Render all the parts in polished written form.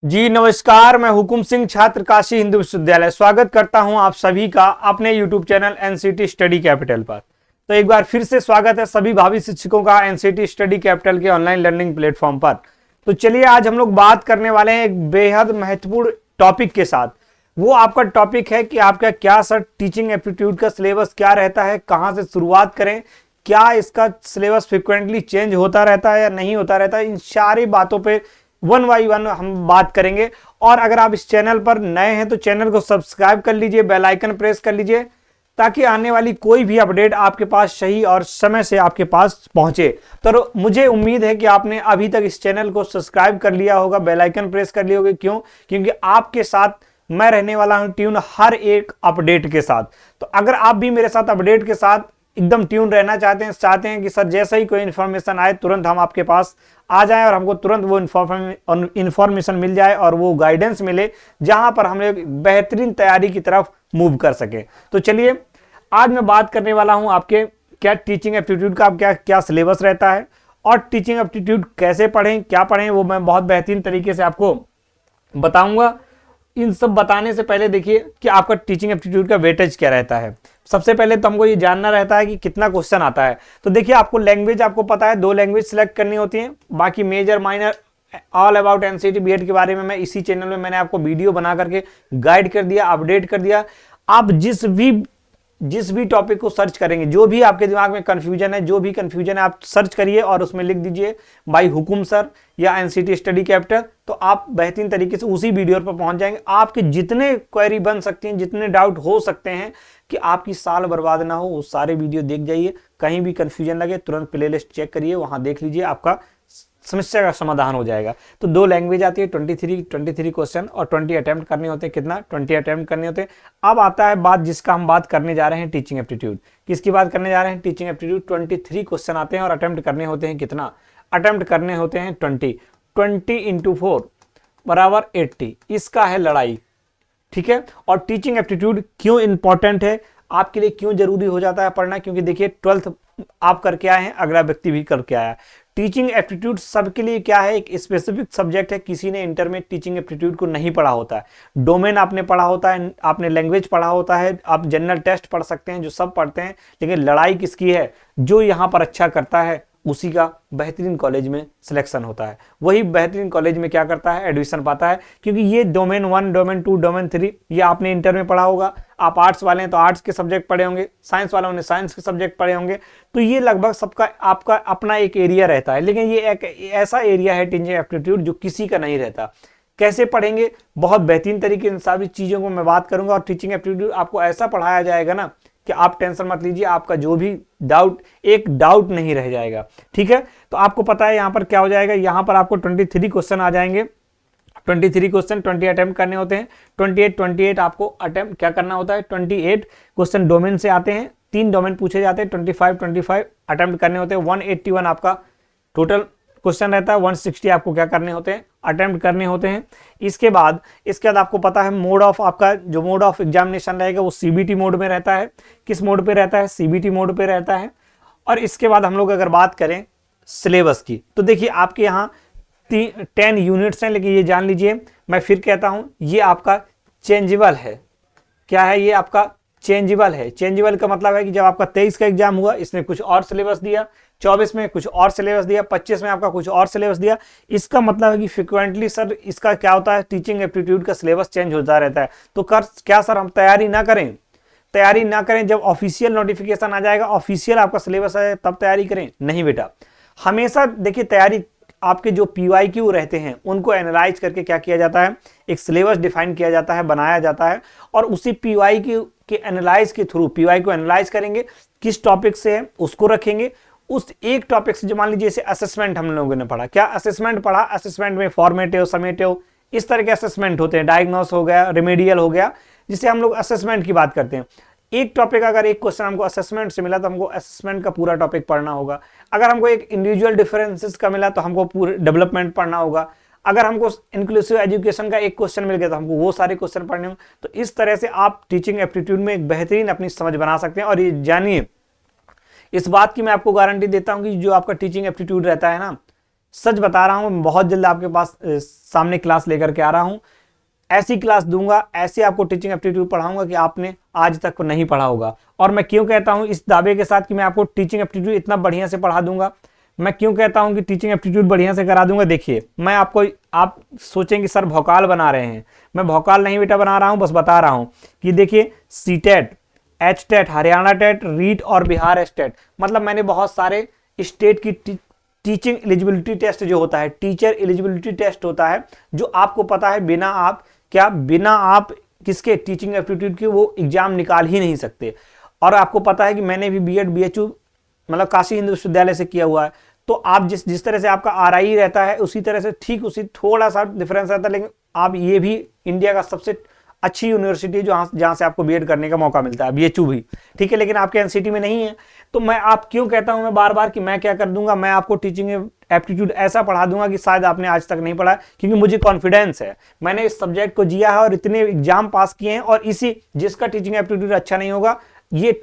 जी नमस्कार, मैं हुकुम सिंह, छात्र काशी हिंदू विश्वविद्यालय। स्वागत करता हूं आप सभी का अपने YouTube channel NCT study capital पर। तो एक बार फिर से स्वागत है सभी भावी शिक्षकों का एनसीटी स्टडी कैपिटल के ऑनलाइन लर्निंग प्लेटफॉर्म पर। तो चलिए आज हम लोग बात करने वाले हैं एक बेहद महत्वपूर्ण टॉपिक के साथ। वो आपका टॉपिक है कि आपका क्या सर टीचिंग एप्टीट्यूड का सिलेबस क्या रहता है, कहाँ से शुरुआत करें, क्या इसका सिलेबस फ्रिक्वेंटली चेंज होता रहता है या नहीं होता रहता है। इन सारी बातों पे वन बाई वन हम बात करेंगे। और अगर आप इस चैनल पर नए हैं तो चैनल को सब्सक्राइब कर लीजिए, बेल आइकन प्रेस कर लीजिए, ताकि आने वाली कोई भी अपडेट आपके पास सही और समय से आपके पास पहुंचे। तो मुझे उम्मीद है कि आपने अभी तक इस चैनल को सब्सक्राइब कर लिया होगा, बेल आइकन प्रेस कर लिया होगा। क्यों? क्योंकि आपके साथ मैं रहने वाला हूं ट्यून हर एक अपडेट के साथ। तो अगर आप भी मेरे साथ अपडेट के साथ एकदम ट्यून रहना चाहते हैं कि सर जैसा ही कोई इन्फॉर्मेशन आए तुरंत हम आपके पास आ जाएं और हमको तुरंत वो इन्फॉर्मेशन मिल जाए और वो गाइडेंस मिले जहां पर हम लोग बेहतरीन तैयारी की तरफ मूव कर सके। तो चलिए आज मैं बात करने वाला हूं आपके क्या टीचिंग एप्टीट्यूड का क्या क्या सिलेबस रहता है और टीचिंग एप्टीट्यूड कैसे पढ़ें, क्या पढ़ें, वो मैं बहुत बेहतरीन तरीके से आपको बताऊंगा। इन सब बताने से पहले देखिए कि आपका टीचिंग एप्टीट्यूड का वेटेज क्या रहता है। सबसे पहले तो हमको ये जानना रहता है कि कितना क्वेश्चन आता है। तो देखिए आपको लैंग्वेज, आपको पता है 2 लैंग्वेज सिलेक्ट करनी होती है। बाकी major minor all about NCT BEd के बारे में मैं इसी चैनल में मैंने आपको वीडियो बना करके गाइड कर दिया, अपडेट कर दिया। आप जिस भी टॉपिक को सर्च करेंगे, जो भी आपके दिमाग में कंफ्यूजन है, जो भी कंफ्यूजन है आप सर्च करिए और उसमें लिख दीजिए भाई हुकुम सर या एनसीटी स्टडी कैपिटल, तो आप बेहतरीन तरीके से उसी वीडियो पर पहुंच जाएंगे। आपके जितने क्वेरी बन सकती हैं, जितने डाउट हो सकते हैं कि आपकी साल बर्बाद ना हो, वो सारे वीडियो देख जाइए। कहीं भी कंफ्यूजन लगे तुरंत प्लेलिस्ट चेक करिए, वहां देख लीजिए, आपका समस्या का समाधान हो जाएगा। तो 2 लैंग्वेज आती है, 23 क्वेश्चन और 20 अटेम्प्ट करने होते हैं। कितना? 20 अटेम्प्ट करने होते हैं। अब आता है बात जिसका हम बात करने जा रहे हैं, टीचिंग एप्टीट्यूड। किसकी बात करने जा रहे हैं? Teaching aptitude. 23 क्वेश्चन आते हैं और अटेम्प्ट करने होते हैं कितना? अटेम्प्ट करने होते हैं 20 इंटू 4 बराबर 80। इसका है लड़ाई, ठीक है। और टीचिंग एप्टीट्यूड क्यों इंपॉर्टेंट है, आपके लिए क्यों जरूरी हो जाता है पढ़ना? क्योंकि देखिए 12th आप करके आए हैं, अगला व्यक्ति भी करके आया है। टीचिंग एप्टीट्यूड सबके लिए क्या है, एक स्पेसिफिक सब्जेक्ट है। किसी ने इंटर में टीचिंग एप्टीट्यूड को नहीं पढ़ा होता है। डोमेन आपने पढ़ा होता है, आपने लैंग्वेज पढ़ा होता है, आप जनरल टेस्ट पढ़ सकते हैं, जो सब पढ़ते हैं। लेकिन लड़ाई किसकी है? जो यहां पर अच्छा करता है उसी का बेहतरीन कॉलेज में सिलेक्शन होता है। वही बेहतरीन कॉलेज में क्या करता है? एडमिशन पाता है। क्योंकि ये डोमेन 1, डोमेन 2, डोमेन 3 ये आपने इंटर में पढ़ा होगा। आप आर्ट्स वाले हैं तो आर्ट्स के सब्जेक्ट पढ़े होंगे, साइंस वालों ने साइंस के सब्जेक्ट पढ़े होंगे। तो ये लगभग सबका आपका अपना एक एरिया रहता है। लेकिन ये एक ऐसा एरिया है टीचिंग एप्टीट्यूड जो किसी का नहीं रहता। कैसे पढ़ेंगे? बहुत बेहतरीन तरीके से सारी चीजों को मैं बात करूंगा। और टीचिंग एप्टीट्यूड आपको ऐसा पढ़ाया जाएगा ना कि आप टेंशन मत लीजिए, आपका जो भी डाउट, एक डाउट नहीं रह जाएगा, ठीक है। तो आपको पता है यहां पर क्या हो जाएगा, यहां पर आपको 23 क्वेश्चन आ जाएंगे। 23 क्वेश्चन 20 अटेम्प्ट करने होते हैं। 28 आपको अटेम्प्ट क्या करना होता है? 28 क्वेश्चन डोमेन से आते हैं, 3 डोमेन पूछे जाते हैं। 25 अटेम्प्ट करने होते हैं। 181 आपका टोटल क्वेश्चन रहता है। 160 आपको क्या करने होते हैं? अटेम्प्ट करने होते हैं। इसके बाद आपको पता है मोड ऑफ, आपका जो मोड ऑफ एग्जामिनेशन रहेगा वो सीबीटी मोड में रहता है। किस मोड पे रहता है? सीबीटी मोड पे रहता है। और इसके बाद हम लोग अगर बात करें सिलेबस की, तो देखिए आपके यहाँ 10 यूनिट्स हैं। लेकिन ये जान लीजिए, मैं फिर कहता हूं, ये आपका चेंजेबल है। क्या है? ये आपका चेंजेबल है। चेंजेबल का मतलब है कि जब आपका 23 का एग्जाम हुआ, इसने कुछ और सिलेबस दिया, 24 में कुछ और सिलेबस दिया, 25 में आपका कुछ और सिलेबस दिया। इसका मतलब है कि फ्रिक्वेंटली सर इसका क्या होता है, टीचिंग एप्टीट्यूड का सिलेबस चेंज होता रहता है। तो क्या सर हम तैयारी ना करें? तैयारी ना करें, जब ऑफिशियल नोटिफिकेशन आ जाएगा, ऑफिशियल आपका सिलेबस है, तब तैयारी करें? नहीं बेटा, हमेशा देखिए तैयारी, आपके जो PYQ रहते हैं उनको एनालाइज करके क्या किया जाता है, एक सिलेबस डिफाइन किया जाता है, बनाया जाता है। और उसी PYQ के एनालाइज के थ्रू, PYQ एनालाइज करेंगे, किस टॉपिक से है उसको रखेंगे। उस एक टॉपिक से, जो मान लीजिए जैसे असेसमेंट हम लोगों ने पढ़ा, क्या असेसमेंट पढ़ा? असेसमेंट में फॉर्मेटिव, समेटिव, इस तरह के असेसमेंट होते हैं। डायग्नोस हो गया, रेमेडियल हो गया, जिसे हम लोग असेसमेंट की बात करते हैं। एक टॉपिक, अगर एक क्वेश्चन हमको असेसमेंट से मिला तो हमको असेसमेंट का पूरा टॉपिक पढ़ना होगा। अगर हमको एक इंडिविजुअल डिफरेंसेस का मिला तो हमको पूरे डेवलपमेंट पढ़ना होगा। अगर हमको इंक्लूसिव एजुकेशन का एक क्वेश्चन मिल गया तो हमको वो सारे क्वेश्चन पढ़ने होंगे। तो इस तरह से आप टीचिंग एप्टीट्यूड में एक बेहतरीन अपनी समझ बना सकते हैं। और ये जानिए, इस बात की मैं आपको गारंटी देता हूं कि जो आपका टीचिंग एप्टीट्यूड रहता है ना, सच बता रहा हूँ, मैं बहुत जल्द आपके पास सामने क्लास लेकर के आ रहा हूँ। ऐसी क्लास दूंगा, ऐसे आपको टीचिंग एप्टीट्यूड पढ़ाऊंगा कि आपने आज तक नहीं पढ़ा होगा। और मैं क्यों कहता हूं इस दावे के साथ कि मैं आपको टीचिंग एप्टीट्यूड इतना बढ़िया से पढ़ा दूंगा, मैं क्यों कहता हूं कि टीचिंग एप्टीट्यूड बढ़िया से करा दूंगा? देखिए, मैं आपको, आप सोचेंगे सर भौकाल बना रहे हैं। मैं भौकाल नहीं बेटा बना रहा हूं, बस बता रहा हूं कि देखिए CTET, H TET, Haryana TET, REET और बिहार स्टेट, मतलब मैंने बहुत सारे स्टेट की टीचिंग एलिजिबिलिटी टेस्ट जो होता है, टीचर एलिजिबिलिटी टेस्ट होता है, जो आपको पता है बिना आप किसके टीचिंग एप्टीट्यूड के वो एग्जाम निकाल ही नहीं सकते। और आपको पता है कि मैंने भी बीएड बीएचयू मतलब काशी हिंदू विश्वविद्यालय से किया हुआ है। तो आप जिस तरह से आपका आरआई रहता है उसी तरह से ठीक उसी थोड़ा सा डिफरेंस रहता है, लेकिन आप ये भी इंडिया का सबसे अच्छी यूनिवर्सिटी जहां से आपको बीएड करने का मौका मिलता है, बीएचयू भी, ठीक है, लेकिन आपके एनसीटी में नहीं है। तो मैं आप क्यों कहता हूं मैं बार बार कि मैं क्या कर दूंगा, मैं आपको टीचिंग एप्टीट्यूड ऐसा पढ़ा दूंगा कि शायद आपने आज तक नहीं पढ़ा, क्योंकि मुझे कॉन्फिडेंस है, मैंने इस सब्जेक्ट को जिया है और इतने एग्जाम पास किए हैं। और इसी जिसका टीचिंग एप्टीट्यूड अच्छा नहीं होगा, ये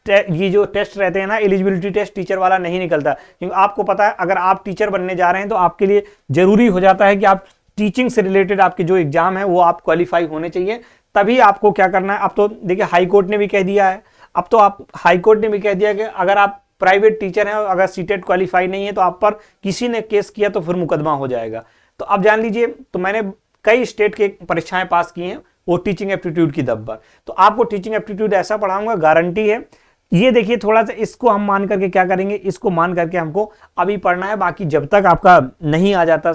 जो टेस्ट रहते हैं ना, एलिजिबिलिटी टेस्ट टीचर वाला नहीं निकलता, क्योंकि आपको पता है अगर आप टीचर बनने जा रहे हैं तो आपके लिए जरूरी हो जाता है कि आप टीचिंग से रिलेटेड आपके जो एग्जाम है वो आप क्वालिफाई होने चाहिए, तभी आपको क्या करना है। अब तो देखिए हाई कोर्ट ने भी कह दिया है, अब तो आप हाई कोर्ट ने भी कह दिया कि अगर आप प्राइवेट टीचर हैं और अगर सीटेट क्वालिफाई नहीं है तो आप पर किसी ने केस किया तो फिर मुकदमा हो जाएगा। तो अब जान लीजिए, तो मैंने कई स्टेट के परीक्षाएं पास की हैं वो टीचिंग एप्टीट्यूड की दम पर। तो आपको टीचिंग एप्टीट्यूड ऐसा पढ़ाऊंगा, गारंटी है। ये देखिए थोड़ा सा इसको हम मान करके क्या करेंगे, इसको मान करके हमको अभी पढ़ना है, बाकी जब तक आपका नहीं आ जाता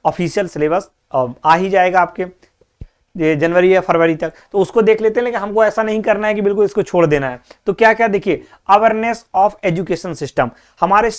ऑफिशियल सिलेबस, आ ही जाएगा आपके जनवरी या फरवरी तक, तो उसको देख लेते हैं। लेकिन हमको ऐसा नहीं करना है कि बिल्कुल इसको छोड़ देना है। तो क्या क्या देखिए, अवेयरनेस ऑफ एजुकेशन सिस्टम, हमारे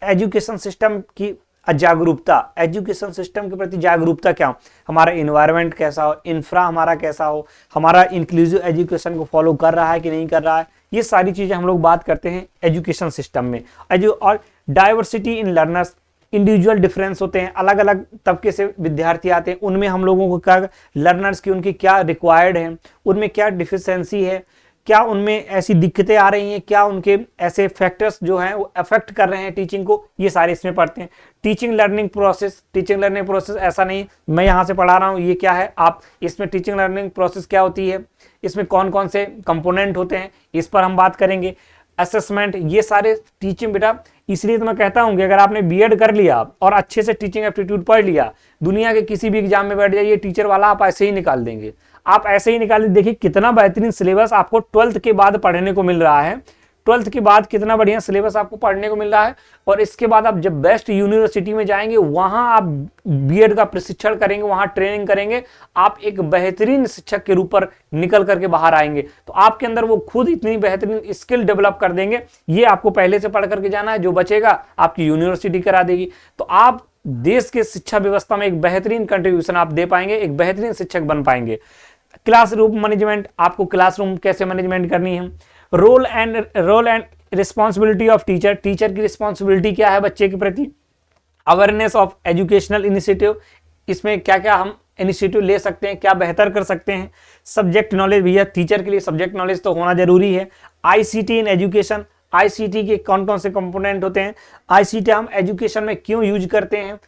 एजुकेशन सिस्टम की जागरूकता, एजुकेशन सिस्टम के प्रति जागरूकता क्या हो, हमारा इन्वायरमेंट कैसा हो, इंफ्रा हमारा कैसा हो, हमारा इंक्लूसिव एजुकेशन को फॉलो कर रहा है कि नहीं कर रहा है, ये सारी चीजें हम लोग बात करते हैं एजुकेशन सिस्टम में। और diversity in learners, individual difference होते हैं, अलग अलग तबके से विद्यार्थी आते हैं, उनमें हम लोगों को क्या लर्नर्स की उनकी क्या रिक्वायर्ड है, उनमें क्या डिफिशियंसी है, क्या उनमें ऐसी दिक्कतें आ रही हैं, क्या उनके ऐसे फैक्टर्स जो हैं वो अफेक्ट कर रहे हैं टीचिंग को, ये सारे इसमें पढ़ते हैं। टीचिंग लर्निंग प्रोसेस ऐसा नहीं मैं यहाँ से पढ़ा रहा हूँ, ये क्या है, आप इसमें टीचिंग लर्निंग प्रोसेस क्या होती है, इसमें कौन कौन से कंपोनेंट होते हैं, इस पर हम बात करेंगे। असेसमेंट, ये सारे टीचिंग बेटा, इसलिए तो मैं कहता हूं कि अगर आपने बीएड कर लिया और अच्छे से टीचिंग एप्टीट्यूड पढ़ लिया, दुनिया के किसी भी एग्जाम में बैठ जाइए, टीचर वाला आप ऐसे ही निकाल देंगे, आप ऐसे ही निकाल देंगे। देखिए कितना बेहतरीन सिलेबस आपको 12th के बाद पढ़ने को मिल रहा है, 12th के बाद कितना बढ़िया सिलेबस आपको पढ़ने को मिल रहा है। और इसके बाद आप जब बेस्ट यूनिवर्सिटी में जाएंगे, वहां आप बीएड का प्रशिक्षण करेंगे, वहां ट्रेनिंग करेंगे, आप एक बेहतरीन शिक्षक के रूप पर निकल करके बाहर आएंगे। तो आपके अंदर वो खुद इतनी बेहतरीन स्किल डेवलप कर देंगे, ये आपको पहले से पढ़ करके जाना है, जो बचेगा आपकी यूनिवर्सिटी करा देगी। तो आप देश के शिक्षा व्यवस्था में एक बेहतरीन कंट्रीब्यूशन आप दे पाएंगे, एक बेहतरीन शिक्षक बन पाएंगे। क्लासरूम मैनेजमेंट, आपको क्लासरूम कैसे मैनेजमेंट करनी है। Role and responsibility of teacher, teacher की रिस्पॉन्सिबिलिटी क्या है बच्चे के प्रति। अवेयरनेस ऑफ एजुकेशनल इनिशिएटिव, इसमें क्या क्या हम इनिशिएटिव ले सकते हैं, क्या बेहतर कर सकते हैं। सब्जेक्ट नॉलेज, भैया टीचर के लिए सब्जेक्ट नॉलेज तो होना जरूरी है। आईसीटी इन एजुकेशन, आईसीटी के कौन कौन से कंपोनेंट होते हैं, आईसीटी हम एजुकेशन में क्यों यूज करते हैं,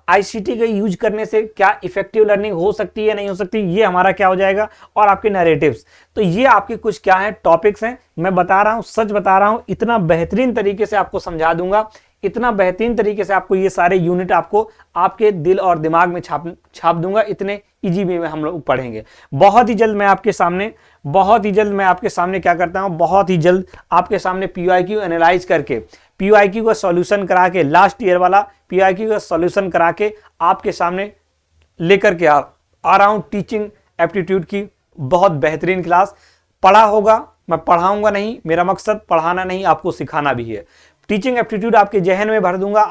आईसीटी के यूज करने से क्या इफेक्टिव लर्निंग हो सकती है नहीं हो सकती, ये हमारा क्या हो जाएगा। और आपके नैरेटिव्स, तो ये आपके कुछ क्या है टॉपिक्स हैं, मैं बता रहा हूं, सच बता रहा हूं, इतना बेहतरीन तरीके से आपको समझा दूंगा, इतना बेहतरीन तरीके से आपको ये सारे यूनिट आपको आपके दिल और दिमाग में छाप दूंगा, इतने इजी वे में हम लोग पढ़ेंगे। बहुत ही जल्द मैं आपके सामने क्या करता हूं, बहुत ही जल्द आपके सामने पीवाईक्यू एनालाइज करके, पीवाईक्यू का सॉल्यूशन करा के, लास्ट ईयर वाला पीवाईक्यू का सॉल्यूशन करा के आपके सामने लेकर के आ रहा हूं। टीचिंग एप्टीट्यूड की बहुत बेहतरीन क्लास पढ़ा होगा, मैं पढ़ाऊंगा नहीं, मेरा मकसद पढ़ाना नहीं, आपको सिखाना भी है। टीचिंग एप्टीट्यूड आपके जहन में भर दूंगा,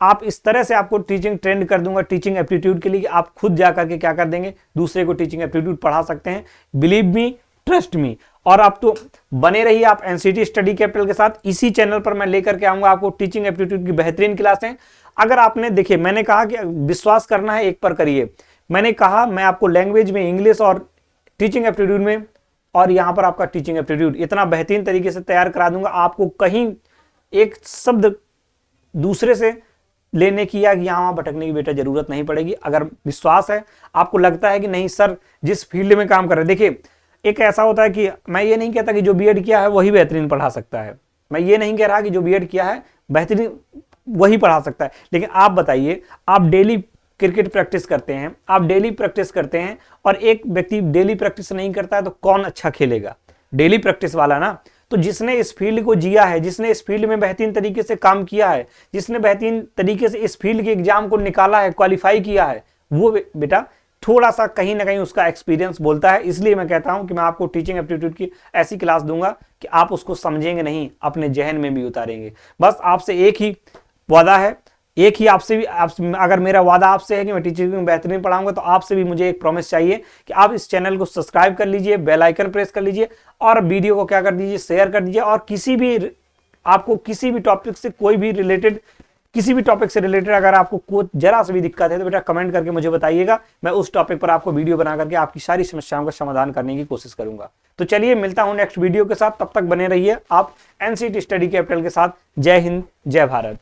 आप इस तरह से आपको टीचिंग ट्रेंड कर दूंगा टीचिंग एप्टीट्यूड के लिए कि आप खुद जाकर के क्या कर देंगे, दूसरे को टीचिंग एप्टीट्यूड पढ़ा सकते हैं। Believe me, trust me. और आप तो बने रहिए आप एनसीटी स्टडी कैपिटल के साथ, इसी चैनल पर मैं लेकर के आऊंगा आपको टीचिंग एप्टीट्यूड की बेहतरीन क्लासें। अगर आपने देखिए, मैंने कहा कि विश्वास करना है एक पर करिए, मैंने कहा मैं आपको लैंग्वेज में इंग्लिश और टीचिंग एप्टीट्यूड में, और यहां पर आपका टीचिंग एप्टीट्यूड इतना बेहतरीन तरीके से तैयार करा दूंगा, आपको कहीं एक शब्द दूसरे से लेने की या यहाँ वहाँ भटकने की बेटा जरूरत नहीं पड़ेगी। अगर विश्वास है, आपको लगता है कि नहीं सर जिस फील्ड में काम कर रहे हैं, देखिए एक ऐसा होता है कि मैं ये नहीं कहता कि जो बीएड किया है वही बेहतरीन पढ़ा सकता है, मैं ये नहीं कह रहा कि जो बीएड किया है बेहतरीन वही पढ़ा सकता है, लेकिन आप बताइए, आप डेली क्रिकेट प्रैक्टिस करते हैं, आप डेली प्रैक्टिस करते हैं और एक व्यक्ति डेली प्रैक्टिस नहीं करता है तो कौन अच्छा खेलेगा? डेली प्रैक्टिस वाला ना। तो जिसने इस फील्ड को जिया है, जिसने इस फील्ड में बेहतरीन तरीके से काम किया है, जिसने बेहतरीन तरीके से इस फील्ड के एग्जाम को निकाला है, क्वालिफाई किया है, वो बेटा थोड़ा सा कहीं ना कहीं उसका एक्सपीरियंस बोलता है। इसलिए मैं कहता हूं कि मैं आपको टीचिंग एप्टीट्यूड की ऐसी क्लास दूंगा कि आप उसको समझेंगे नहीं, अपने जहन में भी उतारेंगे। बस आपसे एक ही वादा है, एक ही आपसे भी अगर मेरा वादा आपसे है कि मैं टीचिंग में बेहतरीन पढ़ाऊंगा, तो आपसे भी मुझे एक प्रॉमिस चाहिए कि आप इस चैनल को सब्सक्राइब कर लीजिए, बेल आइकन प्रेस कर लीजिए और वीडियो को क्या कर दीजिए, शेयर कर दीजिए। और किसी भी आपको किसी भी टॉपिक से कोई भी रिलेटेड, किसी भी टॉपिक से रिलेटेड अगर आपको कोई जरा सी भी दिक्कत है तो बेटा कमेंट करके मुझे बताइएगा, मैं उस टॉपिक पर आपको वीडियो बना करके आपकी सारी समस्याओं का समाधान करने की कोशिश करूंगा। तो चलिए मिलता हूं नेक्स्ट वीडियो के साथ, तब तक बने रहिए आप एनसीटी स्टडी कैपिटल के साथ। जय हिंद, जय भारत।